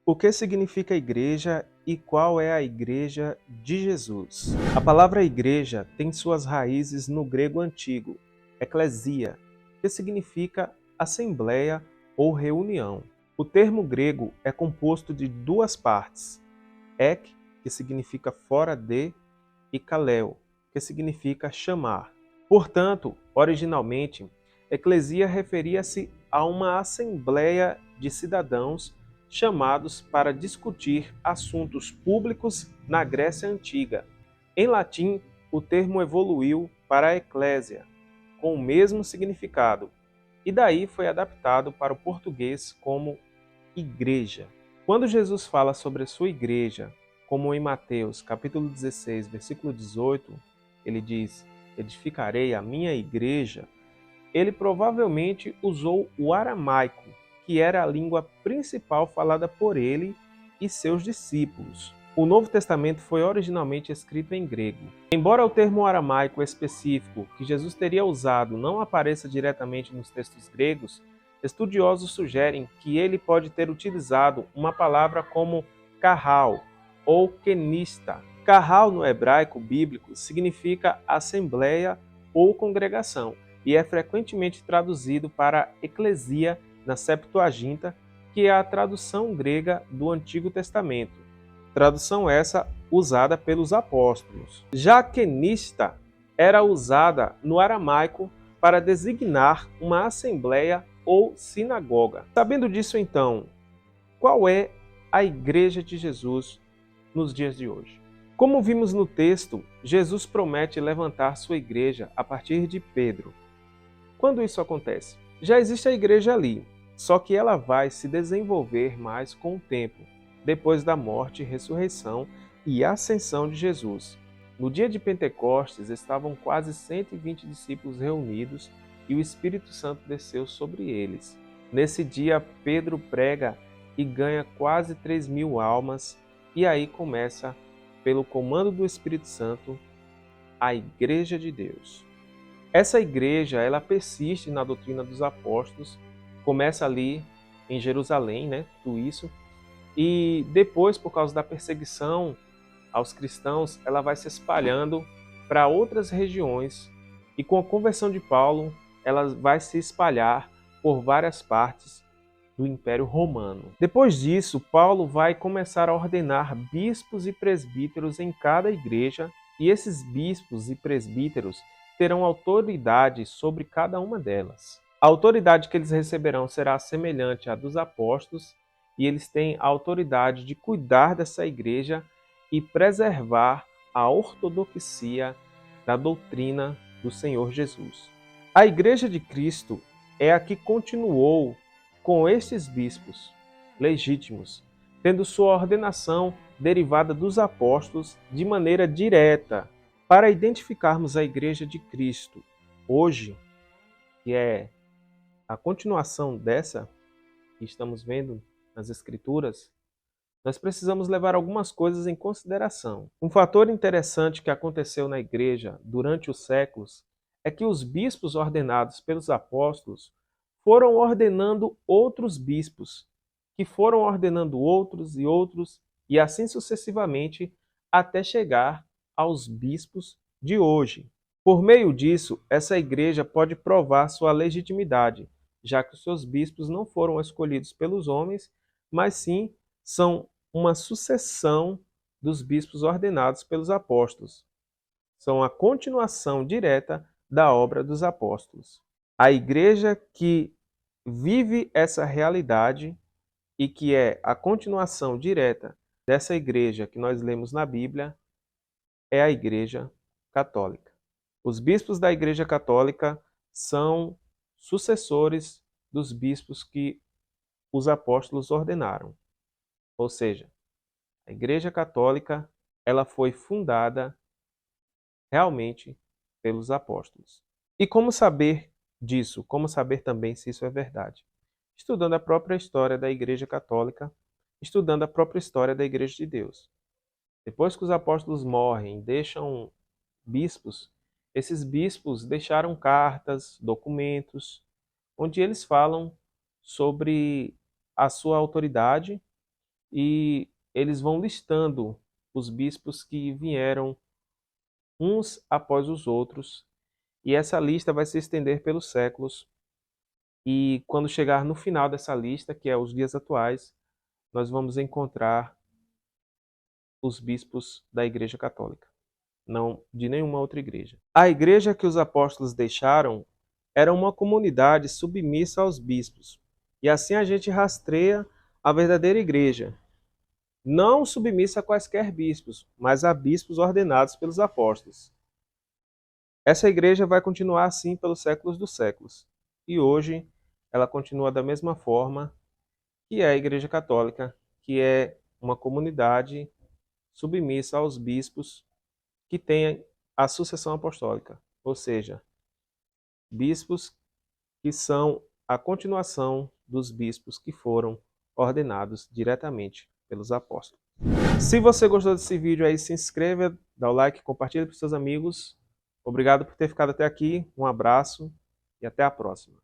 O que significa igreja e qual é a igreja de Jesus? A palavra igreja tem suas raízes no grego antigo, eclesia, que significa assembleia ou reunião. O termo grego é composto de duas partes, ek, que significa fora de, e kaleo, que significa chamar. Portanto, originalmente, eclesia referia-se a uma assembleia de cidadãos chamados para discutir assuntos públicos na Grécia Antiga. Em latim, o termo evoluiu para eclésia, com o mesmo significado, e daí foi adaptado para o português como igreja. Quando Jesus fala sobre a sua igreja, como em Mateus capítulo 16, versículo 18, ele diz: edificarei a minha igreja. Ele provavelmente usou o aramaico, que era a língua principal falada por ele e seus discípulos. O Novo Testamento foi originalmente escrito em grego. Embora o termo aramaico específico que Jesus teria usado não apareça diretamente nos textos gregos, estudiosos sugerem que ele pode ter utilizado uma palavra como carral ou kenista. Carral no hebraico bíblico significa assembleia ou congregação e é frequentemente traduzido para eclesia na Septuaginta, que é a tradução grega do Antigo Testamento. Tradução essa usada pelos apóstolos. Já kenista era usada no aramaico para designar uma assembleia ou sinagoga. Sabendo disso, então, qual é a Igreja de Jesus nos dias de hoje? Como vimos no texto, Jesus promete levantar sua igreja a partir de Pedro. Quando isso acontece? Já existe a igreja ali, só que ela vai se desenvolver mais com o tempo, depois da morte, ressurreição e ascensão de Jesus. No dia de Pentecostes estavam quase 120 discípulos reunidos e o Espírito Santo desceu sobre eles. Nesse dia, Pedro prega e ganha quase 3.000 almas, e aí começa, pelo comando do Espírito Santo, a Igreja de Deus. Essa igreja, ela persiste na doutrina dos apóstolos, começa ali em Jerusalém, tudo isso, e depois, por causa da perseguição aos cristãos, ela vai se espalhando para outras regiões, e com a conversão de Paulo, ela vai se espalhar por várias partes do Império Romano. Depois disso, Paulo vai começar a ordenar bispos e presbíteros em cada igreja, e esses bispos e presbíteros terão autoridade sobre cada uma delas. A autoridade que eles receberão será semelhante à dos apóstolos, e eles têm a autoridade de cuidar dessa igreja e preservar a ortodoxia da doutrina do Senhor Jesus. A Igreja de Cristo é a que continuou com estes bispos legítimos, tendo sua ordenação derivada dos apóstolos de maneira direta. Para identificarmos a Igreja de Cristo hoje, que é a continuação dessa que estamos vendo nas Escrituras, nós precisamos levar algumas coisas em consideração. Um fator interessante que aconteceu na Igreja durante os séculos é que os bispos ordenados pelos apóstolos foram ordenando outros bispos, que foram ordenando outros, e assim sucessivamente, até chegar aos bispos de hoje. Por meio disso, essa igreja pode provar sua legitimidade, já que os seus bispos não foram escolhidos pelos homens, mas sim são uma sucessão dos bispos ordenados pelos apóstolos. São a continuação direta da obra dos apóstolos. A igreja que vive essa realidade e que é a continuação direta dessa igreja que nós lemos na Bíblia é a Igreja Católica. Os bispos da Igreja Católica são sucessores dos bispos que os apóstolos ordenaram. Ou seja, a Igreja Católica, ela foi fundada realmente pelos apóstolos. E como saber disso? Como saber também se isso é verdade? Estudando a própria história da Igreja Católica, estudando a própria história da Igreja de Deus. Depois que os apóstolos morrem, deixam bispos, esses bispos deixaram cartas, documentos, onde eles falam sobre a sua autoridade e eles vão listando os bispos que vieram uns após os outros, e essa lista vai se estender pelos séculos. E quando chegar no final dessa lista, que é os dias atuais, nós vamos encontrar os bispos da Igreja Católica, não de nenhuma outra igreja. A igreja que os apóstolos deixaram era uma comunidade submissa aos bispos. E assim a gente rastreia a verdadeira igreja, não submissa a quaisquer bispos, mas a bispos ordenados pelos apóstolos. Essa igreja vai continuar assim pelos séculos dos séculos. E hoje ela continua da mesma forma que é a Igreja Católica, que é uma comunidade submissa aos bispos que tem a sucessão apostólica, ou seja, bispos que são a continuação dos bispos que foram ordenados diretamente pelos apóstolos. Se você gostou desse vídeo aí, se inscreva, dá o like, compartilha para os seus amigos. Obrigado por ter ficado até aqui, um abraço e até a próxima.